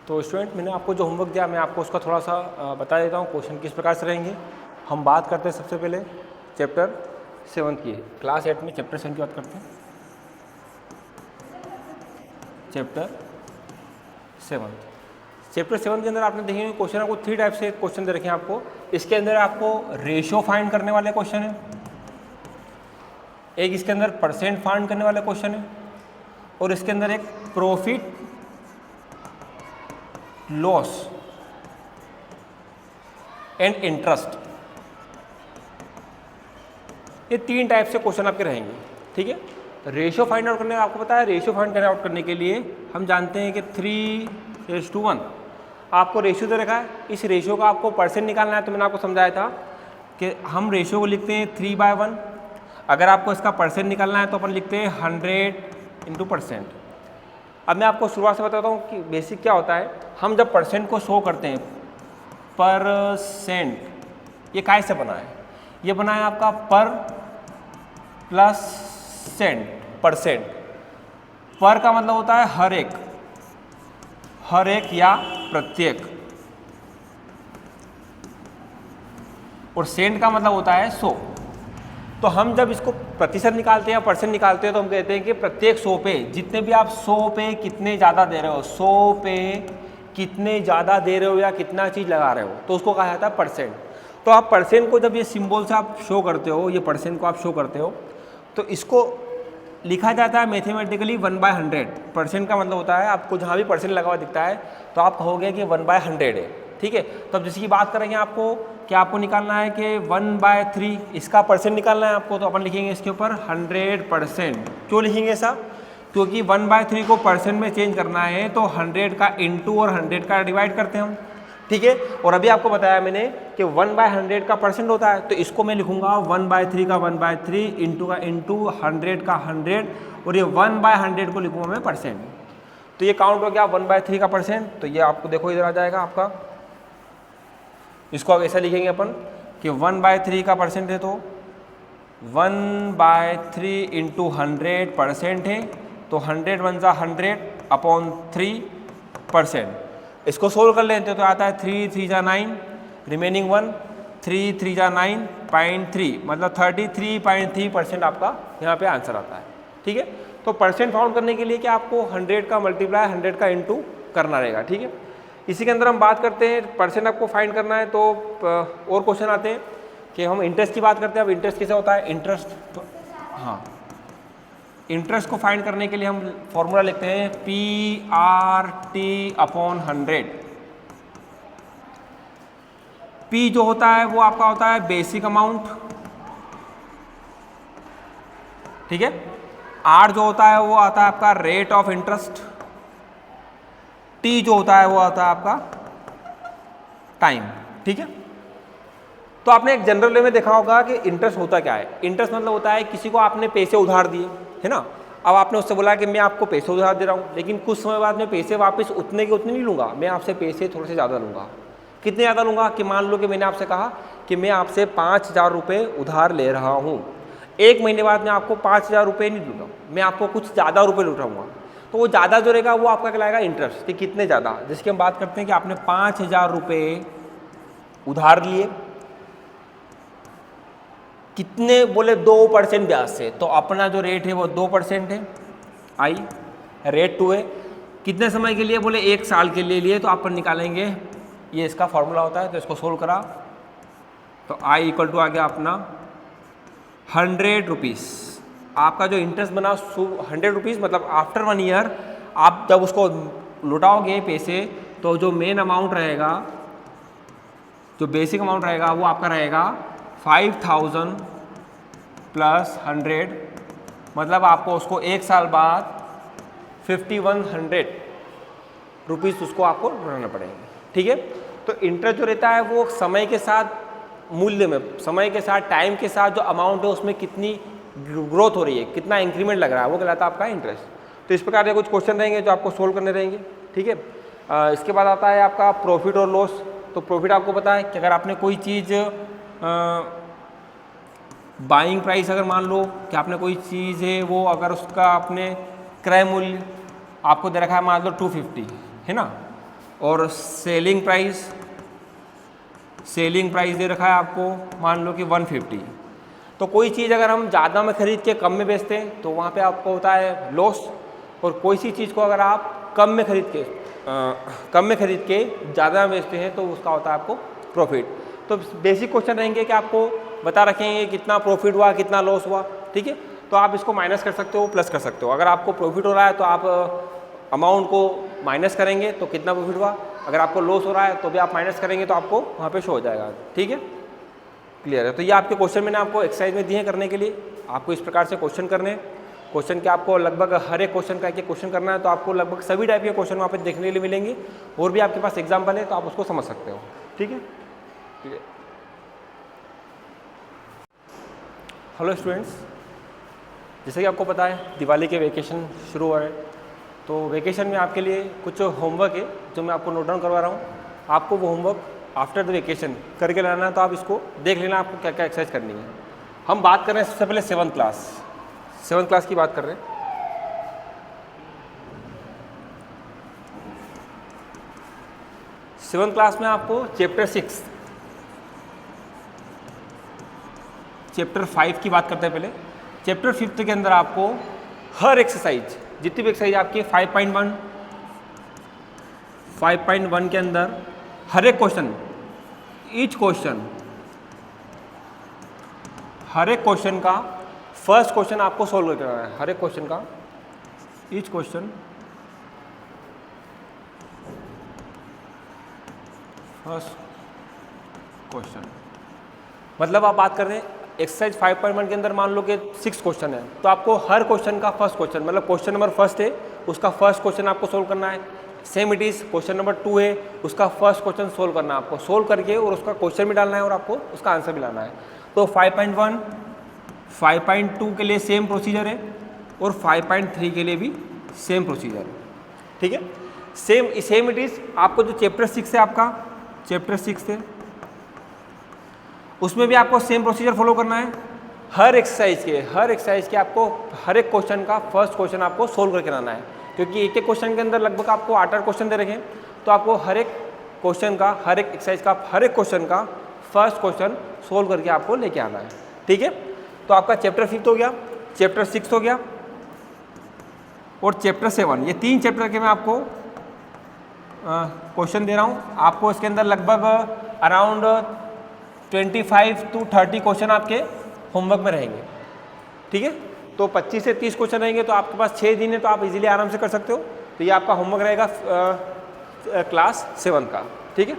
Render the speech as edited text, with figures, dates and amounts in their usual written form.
तो स्टूडेंट मैंने आपको जो होमवर्क दिया मैं आपको उसका थोड़ा सा बता देता हूँ क्वेश्चन किस प्रकार से रहेंगे। हम बात करते हैं सबसे पहले चैप्टर 7 की, क्लास 8 में चैप्टर 7 की बात करते हैं। चैप्टर 7 के अंदर आपने देखेंगे क्वेश्चन आपको 3 टाइप से क्वेश्चन दे रखे हैं आपको। इसके अंदर आपको रेशियो फाइंड करने वाले क्वेश्चन है, एक इसके अंदर परसेंट फाइंड करने वाले क्वेश्चन है, और इसके अंदर एक प्रॉफिट लॉस एंड इंटरेस्ट, ये 3 टाइप से क्वेश्चन आपके रहेंगे। ठीक है, रेशियो फाइंड आउट करने, आपको पता है रेशियो फाइंड आउट करने के लिए हम जानते हैं कि 3:1 आपको रेशियो दे रखा है। इस रेशियो का आपको परसेंट निकालना है। तो मैंने आपको समझाया था कि हम रेशियो को लिखते हैं 3/1। अगर आपको इसका परसेंट निकालना है तो अपन लिखते हैं 100/%। अब मैं आपको शुरुआत से बताता हूँ कि बेसिक क्या होता है। हम जब परसेंट को शो करते हैं, परसेंट, ये काय से बना है? ये बना है आपका पर प्लस सेंट, परसेंट। पर का मतलब होता है हर एक या प्रत्येक, और सेंट का मतलब होता है 100। तो हम जब इसको प्रतिशत निकालते हैं या परसेंट निकालते हैं तो हम कहते हैं कि प्रत्येक 100 पे, जितने भी आप 100 पे कितने ज़्यादा दे रहे हो, 100 पे कितने ज़्यादा दे रहे हो या कितना चीज़ लगा रहे हो, तो उसको कहा जाता है परसेंट। तो आप परसेंट को जब ये सिंबल से आप शो करते हो, ये परसेंट को आप शो करते हो, तो इसको लिखा जाता है मैथमेटिकली 1/100। परसेंट का मतलब होता है आपको जहाँ भी परसेंट लगा हुआ दिखता है तो आप कहोगे कि 1/100 है। ठीक है, तो अब जिसकी बात करेंगे आपको कि आपको निकालना है कि 1/3 इसका परसेंट निकालना है आपको, तो अपन लिखेंगे इसके ऊपर 100%। क्यों लिखेंगे ऐसा? क्योंकि 1/3 को परसेंट में चेंज करना है तो 100 का इंटू और 100 का डिवाइड करते हैं हम। ठीक है, और अभी आपको बताया मैंने कि 1/100 का परसेंट होता है, तो इसको मैं लिखूंगा 1/3 का 1/3, इंटू का इंटू, 100 का 100, और ये 1/100 को लिखूंगा मैं परसेंट। तो ये काउंट हो गया 1/3 का परसेंट। तो ये आपको देखो इधर आ जाएगा आपका, इसको अब ऐसा लिखेंगे अपन कि 1/3 का परसेंट है तो 1/3 इंटू 100% है, तो 100 1 जा 100/3%। इसको सोल्व कर लेते हैं तो आता है 3 3 जा 9, रिमेनिंग 1, 3 3 जा 9.3, मतलब 33.3% आपका यहाँ पे आंसर आता है। ठीक है, तो परसेंट फाउंड करने के लिए कि आपको 100 का मल्टीप्लाई 100 का इंटू करना रहेगा। ठीक है, इसी के अंदर हम बात करते हैं परसेंट आपको फाइंड करना है तो और क्वेश्चन आते हैं कि हम इंटरेस्ट की बात करते हैं। अब इंटरेस्ट कैसे होता है? इंटरेस्ट तो हाँ, इंटरेस्ट को फाइंड करने के लिए हम फॉर्मूला लिखते हैं PRT/100। P जो होता है वो आपका होता है बेसिक अमाउंट, ठीक है। R जो होता है वो आता है आपका रेट ऑफ इंटरेस्ट, T जो होता है वो आता है आपका टाइम। ठीक है, तो आपने एक जनरल वे में देखा होगा कि इंटरेस्ट होता क्या है। इंटरेस्ट मतलब होता है किसी को आपने पैसे उधार दिए, है ना। अब आपने उससे बोला कि मैं आपको पैसे उधार दे रहा हूँ, लेकिन कुछ समय बाद मैं पैसे वापस उतने के उतने नहीं लूँगा, मैं आपसे पैसे थोड़े से ज़्यादा लूँगा। कितने ज़्यादा लूँगा कि मान लो कि मैंने आपसे कहा कि मैं आपसे 5,000 रुपये उधार ले रहा हूँ, 1 महीने बाद मैं आपको 5,000 रुपये नहीं लूँगा, मैं आपको कुछ ज़्यादा रुपये लौटाऊँगा। तो वो ज़्यादा जो रहेगा वो आपका कहलाएगा इंटरेस्ट, कि कितने ज़्यादा। जिसकी हम बात करते हैं कि आपने 5,000 रुपये उधार लिए, कितने बोले 2% ब्याज से, तो अपना जो रेट है वो 2% है। आई रेट 2 है। कितने समय के लिए? बोले 1 साल के लिए लिए, तो आप निकालेंगे, ये इसका फॉर्मूला होता है। तो इसको सोल्व करा तो आई इक्वल टू आ गया अपना 100 रुपीज़। आपका जो इंटरेस्ट बना 100 रुपीज़, मतलब आफ्टर 1 ईयर आप जब उसको लौटाओगे पैसे, तो जो मेन अमाउंट रहेगा, जो बेसिक अमाउंट रहेगा वो आपका रहेगा 5,000 प्लस 100, मतलब आपको उसको 1 साल बाद 5,100 रुपीज़ उसको आपको लौटाना पड़ेंगे। ठीक है, तो इंटरेस्ट जो रहता है वो समय के साथ, मूल्य में, समय के साथ, टाइम के साथ जो अमाउंट है उसमें कितनी ग्रोथ हो रही है, कितना इंक्रीमेंट लग रहा है, वो कहलाता है आपका इंटरेस्ट। तो इस प्रकार के कुछ क्वेश्चन रहेंगे जो आपको सोल्व करने रहेंगे। ठीक है, इसके बाद आता है आपका प्रॉफिट और लॉस। तो प्रॉफिट आपको पता है कि अगर आपने कोई चीज़ बाइंग प्राइस, अगर मान लो कि आपने कोई चीज़ है वो, अगर उसका आपने क्रय मूल्य आपको दे रखा है मान लो 250, है ना, और सेलिंग प्राइस दे रखा है आपको, मान लो कि 150। तो कोई चीज़ अगर हम ज़्यादा में खरीद के कम में बेचते हैं तो वहाँ पे आपको होता है लॉस, और कोई सी चीज़ को अगर आप कम में खरीद के ज़्यादा में बेचते हैं तो उसका होता है आपको प्रॉफिट। तो बेसिक क्वेश्चन रहेंगे कि आपको बता रखेंगे कितना प्रॉफिट हुआ, कितना लॉस हुआ, ठीक है। तो आप इसको माइनस कर सकते हो, प्लस कर सकते हो। अगर आपको प्रॉफिट हो रहा है तो आप अमाउंट को माइनस करेंगे तो कितना प्रॉफिट हुआ, अगर आपको लॉस हो रहा है तो भी आप माइनस करेंगे तो आपको वहाँ पे शो हो जाएगा, ठीक है। क्लियर है। तो ये आपके क्वेश्चन मैंने आपको एक्सरसाइज में दिए हैं करने के लिए। आपको इस प्रकार से क्वेश्चन करने हैं। क्वेश्चन के आपको लगभग हर एक क्वेश्चन का एक क्वेश्चन करना है, तो आपको लगभग सभी टाइप के क्वेश्चन वहाँ पे देखने के लिए मिलेंगे। और भी आपके पास एग्जाम्पल है तो आप उसको समझ सकते हो, ठीक है। हेलो स्टूडेंट्स, जैसे कि आपको पता है दिवाली के वेकेशन शुरू हो रहे हैं, तो वेकेशन में आपके लिए कुछ होमवर्क है जो मैं आपको नोट डाउन करवा रहा हूँ। आपको वो होमवर्क आफ्टर द वेकेशन करके लाना है, तो आप इसको देख लेना आपको क्या क्या एक्सरसाइज करनी है। हम बात कर रहे हैं सबसे पहले 7th क्लास की बात कर रहे हैं। सेवन्थ क्लास में आपको चैप्टर 5 की बात करते हैं। पहले चैप्टर 5 के अंदर आपको हर एक्सरसाइज, जितनी भी एक्सरसाइज आपकी 5.1 के अंदर हर एक क्वेश्चन, हर एक क्वेश्चन का फर्स्ट क्वेश्चन आपको सोल्व करना है। हर एक क्वेश्चन का ईच क्वेश्चन फर्स्ट क्वेश्चन, मतलब आप बात कर रहे हैं एक्सरसाइज 5.1 के अंदर मान लो कि 6 क्वेश्चन है, तो आपको हर क्वेश्चन का फर्स्ट क्वेश्चन, मतलब क्वेश्चन नंबर फर्स्ट है उसका फर्स्ट क्वेश्चन आपको सोल्व करना है। Same it is question number 2 है, उसका फर्स्ट क्वेश्चन सोल्व करना है आपको, सोल्व करके और उसका क्वेश्चन भी डालना है और आपको उसका आंसर भी लाना है। तो 5.1, 5.2 के लिए सेम प्रोसीजर है और 5.3 के लिए भी सेम प्रोसीजर है, ठीक है। सेम इट इज़ आपको जो चैप्टर 6 है, आपका चैप्टर 6 है, उसमें भी आपको सेम प्रोसीजर फॉलो करना है। हर एक्सरसाइज के आपको हर एक क्वेश्चन का फर्स्ट क्वेश्चन आपको सोल्व करके लाना है, क्योंकि एक एक क्वेश्चन के अंदर लगभग आपको 8 क्वेश्चन दे रखे हैं। तो आपको हर एक क्वेश्चन का, हर एक एक्सरसाइज का, हर एक क्वेश्चन का फर्स्ट क्वेश्चन सोल्व करके आपको लेके आना है, ठीक है। तो आपका चैप्टर 5 हो गया, चैप्टर 6 हो गया और चैप्टर 7, ये 3 चैप्टर के मैं आपको क्वेश्चन दे रहा हूँ। आपको इसके अंदर लगभग अराउंड 25 to 30 क्वेश्चन आपके होमवर्क में रहेंगे, ठीक है। तो 25 से 30 क्वेश्चन रहेंगे, तो आपके पास 6 दिन है, तो आप इजीली आराम से कर सकते हो। तो ये आपका होमवर्क रहेगा क्लास 7 का, ठीक है।